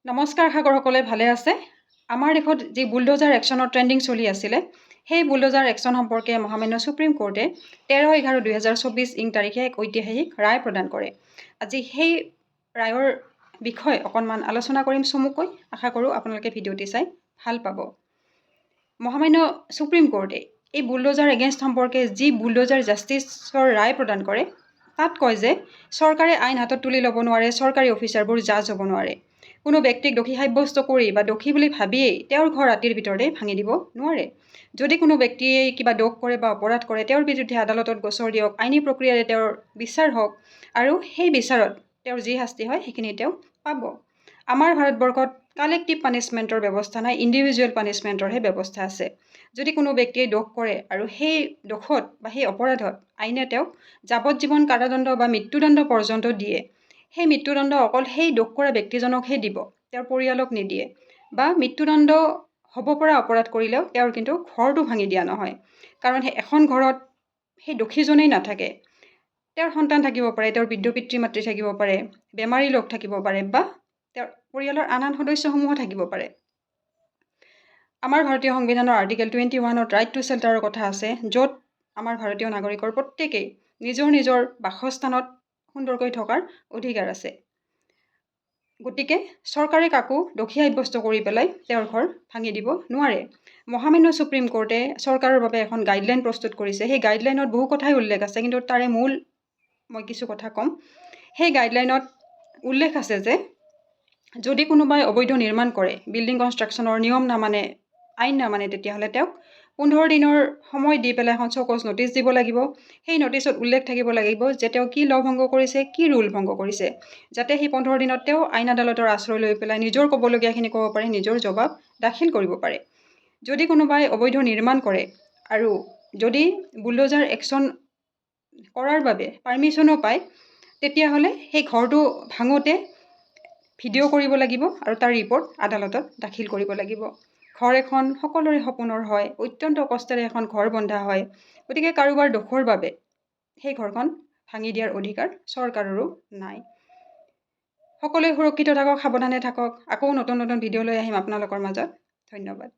নমস্কাৰ সাগৰসকলে ভালে আছে আমাৰ দেশত যি বুলডোজাৰ একশ্যনৰ ট্ৰেণ্ডিং চলি আছিলে সেই বুলডোজাৰ একশ্যন সম্পৰ্কে মহামান্য সুপ্ৰিম কোৰ্টে 13/11/2024 ইং তাৰিখে এক ঐতিহাসিক ৰায় প্ৰদান কৰে আজি সেই ৰায়ৰ বিষয় অকণমান আলোচনা কৰিম চমুকৈ আশা কৰোঁ আপোনালোকে ভিডিঅ'টি চাই ভাল পাব মহামান্য সুপ্ৰিম কোৰ্টে এই বুলডোজাৰ এগেইনষ্ট সম্পৰ্কে যি বুলডোজাৰ জাষ্টিছৰ ৰায় প্ৰদান কৰে তাত কয় যে চৰকাৰে আইন হাতত তুলি ল'ব নোৱাৰে চৰকাৰী অফিচাৰবোৰ জাজ হ'ব নোৱাৰে কোনো ব্যক্তিক দোষী সাব্যস্ত কৰি বা দোষী বুলি ভাবিয়েই তেওঁৰ ঘৰ ৰাতিৰ ভিতৰতে ভাঙি দিব নোৱাৰে যদি কোনো ব্যক্তিয়ে কিবা দোষ কৰে বা অপৰাধ কৰে তেওঁৰ বিৰুদ্ধে আদালতত গোচৰ দিয়ক আইনী প্ৰক্ৰিয়াৰে তেওঁৰ বিচাৰ হওক আৰু সেই বিচাৰত তেওঁৰ যি শাস্তি হয় সেইখিনি তেওঁ পাব আমাৰ ভাৰতবৰ্ষত কালেক্টিভ পানিছমেণ্টৰ ব্যৱস্থা নাই ইণ্ডিভিজুৱেল পানিছমেণ্টৰহে ব্যৱস্থা আছে যদি কোনো ব্যক্তিয়ে দোষ কৰে আৰু সেই দোষত বা সেই অপৰাধত আইনে তেওঁক যাৱজ্জীৱন কাৰাদণ্ড বা মৃত্যুদণ্ড পৰ্যন্ত দিয়ে সেই মৃত্যুদণ্ড অকল সেই দোষ কৰা ব্যক্তিজনকহে দিব তেওঁৰ পৰিয়ালক নিদিয়ে বা মৃত্যুদণ্ড হ'ব পৰা অপৰাধ কৰিলেও তেওঁৰ কিন্তু ঘৰটো ভাঙি দিয়া নহয় কাৰণ এখন ঘৰত সেই দোষীজনেই নাথাকে তেওঁৰ সন্তান থাকিব পাৰে তেওঁৰ বৃদ্ধ পিতৃ মাতৃ থাকিব পাৰে বেমাৰী লোক থাকিব পাৰে বা তেওঁৰ পৰিয়ালৰ আন আন সদস্যসমূহো থাকিব পাৰে আমাৰ ভাৰতীয় সংবিধানৰ আৰ্টিকেল 21ত ৰাইট টু শেল্টাৰৰ কথা আছে য'ত আমাৰ ভাৰতীয় নাগৰিকৰ প্ৰত্যেকেই নিজৰ নিজৰ বাসস্থানত সুন্দৰকৈ থকাৰ অধিকাৰ আছে গতিকে চৰকাৰে কাকো দোষী সাব্যস্ত কৰি পেলাই তেওঁৰ ঘৰ ভাঙি দিব নোৱাৰে মহামান্য সুপ্ৰিম কোৰ্টে চৰকাৰৰ বাবে এখন গাইডলাইন প্ৰস্তুত কৰিছে সেই গাইডলাইনত বহু কথাই উল্লেখ আছে কিন্তু তাৰে মূল মই কিছু কথা ক'ম সেই গাইডলাইনত উল্লেখ আছে যে যদি কোনোবাই অবৈধ নিৰ্মাণ কৰে বিল্ডিং কনষ্ট্ৰাকশ্যনৰ নিয়ম নামানে আইন নামানে তেতিয়াহ'লে তেওঁক 15 দিনৰ সময় দি পেলাই এখন চকজ নটিচ দিব লাগিব সেই নটিচত উল্লেখ থাকিব লাগিব যে তেওঁ কি ল ভংগ কৰিছে কি ৰুল ভংগ কৰিছে যাতে সেই 15 দিনত তেওঁ আইন আদালতৰ আশ্ৰয় লৈ পেলাই নিজৰ ক'বলগীয়াখিনি ক'ব পাৰে নিজৰ জবাব দাখিল কৰিব পাৰে যদি কোনোবাই অবৈধ নিৰ্মাণ কৰে আৰু যদি বুলডোজাৰ একশ্যন কৰাৰ বাবে পাৰ্মিশ্যনো পায় তেতিয়াহ'লে সেই ঘৰটো ভাঙোতে ভিডিঅ' কৰিব লাগিব আৰু তাৰ ৰিপৰ্ট আদালতত দাখিল কৰিব লাগিব ঘৰ এখন সকলোৰে সপোনৰ হয় অত্যন্ত কষ্টেৰে এখন ঘৰ বন্ধা হয় গতিকে কাৰোবাৰ দোষৰ বাবে সেই ঘৰখন ভাঙি দিয়াৰ অধিকাৰ চৰকাৰৰো নাই সকলোৱে সুৰক্ষিত থাকক সাৱধানে থাকক আকৌ নতুন নতুন ভিডিঅ' লৈ আহিম আপোনালোকৰ মাজত ধন্যবাদ